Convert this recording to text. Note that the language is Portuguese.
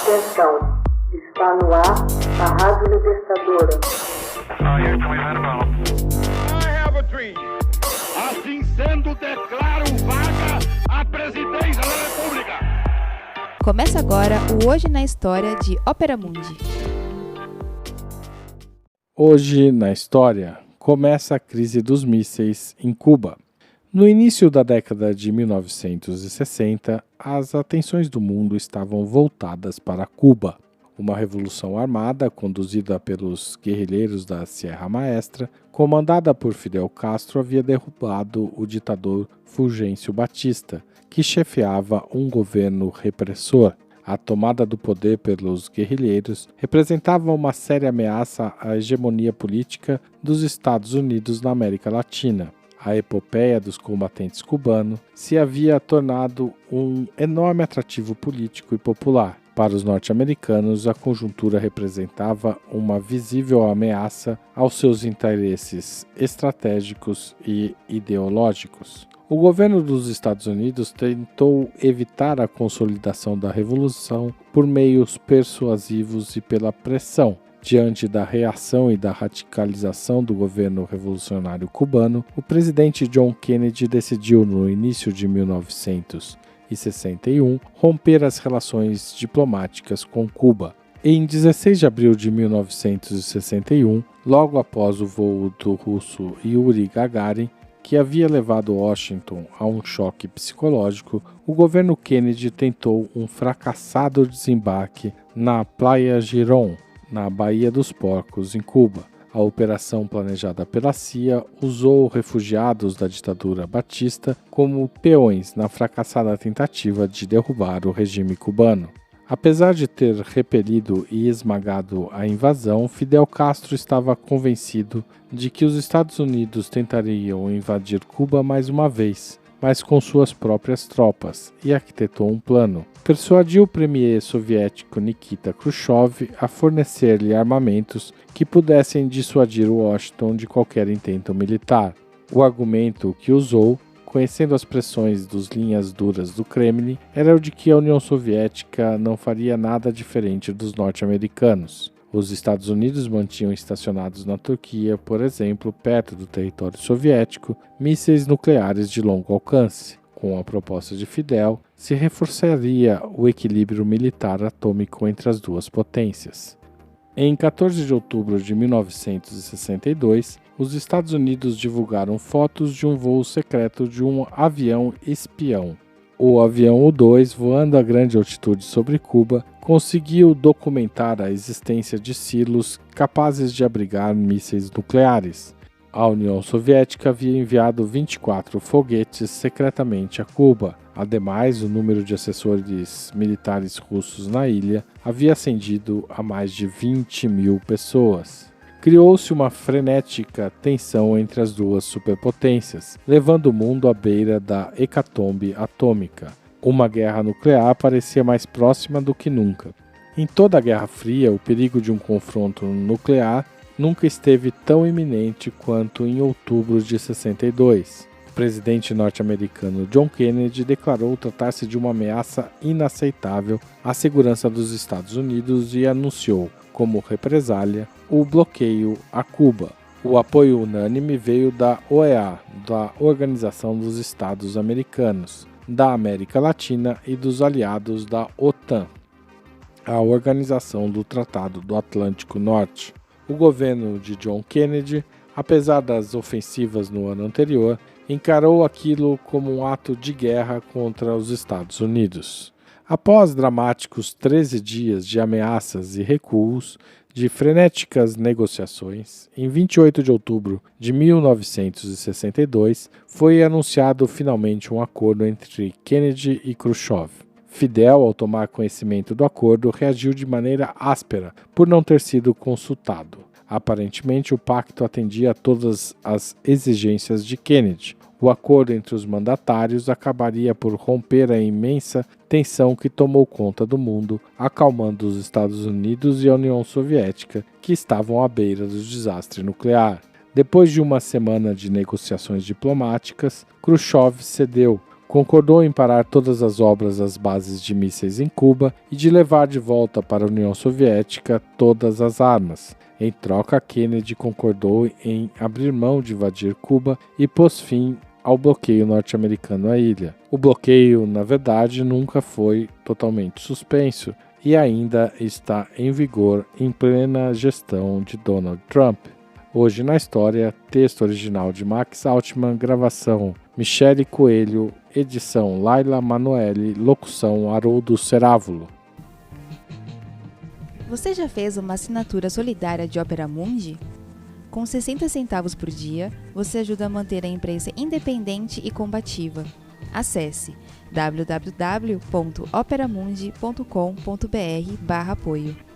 Atenção, está no ar a Rádio Libertadora. Assim sendo, declaro vaga a presidência da República. Começa agora o Hoje na História de Ópera Mundi. Hoje na História, começa a crise dos mísseis em Cuba. No início da década de 1960, as atenções do mundo estavam voltadas para Cuba. Uma revolução armada, conduzida pelos guerrilheiros da Sierra Maestra, comandada por Fidel Castro, havia derrubado o ditador Fulgêncio Batista, que chefiava um governo repressor. A tomada do poder pelos guerrilheiros representava uma séria ameaça à hegemonia política dos Estados Unidos na América Latina. A epopeia dos combatentes cubanos se havia tornado um enorme atrativo político e popular. Para os norte-americanos, a conjuntura representava uma visível ameaça aos seus interesses estratégicos e ideológicos. O governo dos Estados Unidos tentou evitar a consolidação da revolução por meios persuasivos e pela pressão. Diante da reação e da radicalização do governo revolucionário cubano, o presidente John Kennedy decidiu, no início de 1961, romper as relações diplomáticas com Cuba. Em 16 de abril de 1961, logo após o voo do russo Yuri Gagarin, que havia levado Washington a um choque psicológico, o governo Kennedy tentou um fracassado desembarque na Playa Girón, na Baía dos Porcos, em Cuba. A operação planejada pela CIA usou refugiados da ditadura batista como peões na fracassada tentativa de derrubar o regime cubano. Apesar de ter repelido e esmagado a invasão, Fidel Castro estava convencido de que os Estados Unidos tentariam invadir Cuba mais uma vez, mas com suas próprias tropas, e arquitetou um plano. Persuadiu o premier soviético Nikita Khrushchev a fornecer-lhe armamentos que pudessem dissuadir Washington de qualquer intento militar. O argumento que usou, conhecendo as pressões dos linhas duras do Kremlin, era o de que a União Soviética não faria nada diferente dos norte-americanos. Os Estados Unidos mantinham estacionados na Turquia, por exemplo, perto do território soviético, mísseis nucleares de longo alcance. Com a proposta de Fidel, se reforçaria o equilíbrio militar atômico entre as duas potências. Em 14 de outubro de 1962, os Estados Unidos divulgaram fotos de um voo secreto de um avião espião. O avião U-2, voando a grande altitude sobre Cuba, conseguiu documentar a existência de silos capazes de abrigar mísseis nucleares. A União Soviética havia enviado 24 foguetes secretamente a Cuba. Ademais, o número de assessores militares russos na ilha havia ascendido a mais de 20 mil pessoas. Criou-se uma frenética tensão entre as duas superpotências, levando o mundo à beira da hecatombe atômica. Uma guerra nuclear parecia mais próxima do que nunca. Em toda a Guerra Fria, o perigo de um confronto nuclear nunca esteve tão iminente quanto em outubro de 62. O presidente norte-americano John Kennedy declarou tratar-se de uma ameaça inaceitável à segurança dos Estados Unidos e anunciou, como represália, o bloqueio a Cuba. O apoio unânime veio da OEA, da Organização dos Estados Americanos, da América Latina e dos aliados da OTAN, a Organização do Tratado do Atlântico Norte. O governo de John Kennedy, apesar das ofensivas no ano anterior, encarou aquilo como um ato de guerra contra os Estados Unidos. Após dramáticos 13 dias de ameaças e recuos, de frenéticas negociações, em 28 de outubro de 1962, foi anunciado finalmente um acordo entre Kennedy e Khrushchev. Fidel, ao tomar conhecimento do acordo, reagiu de maneira áspera por não ter sido consultado. Aparentemente, o pacto atendia a todas as exigências de Kennedy. O acordo entre os mandatários acabaria por romper a imensa tensão que tomou conta do mundo, acalmando os Estados Unidos e a União Soviética, que estavam à beira do desastre nuclear. Depois de uma semana de negociações diplomáticas, Khrushchev cedeu, concordou em parar todas as obras das bases de mísseis em Cuba e de levar de volta para a União Soviética todas as armas. Em troca, Kennedy concordou em abrir mão de invadir Cuba e pôs fim ao bloqueio norte-americano à ilha. O bloqueio, na verdade, nunca foi totalmente suspenso e ainda está em vigor em plena gestão de Donald Trump. Hoje na história, texto original de Max Altman, gravação Michele Coelho, edição Laila Manoeli, locução Haroldo Cerávulo. Você já fez uma assinatura solidária de Opera Mundi? Com 60 centavos por dia, você ajuda a manter a imprensa independente e combativa. Acesse www.operamundi.com.br/apoio.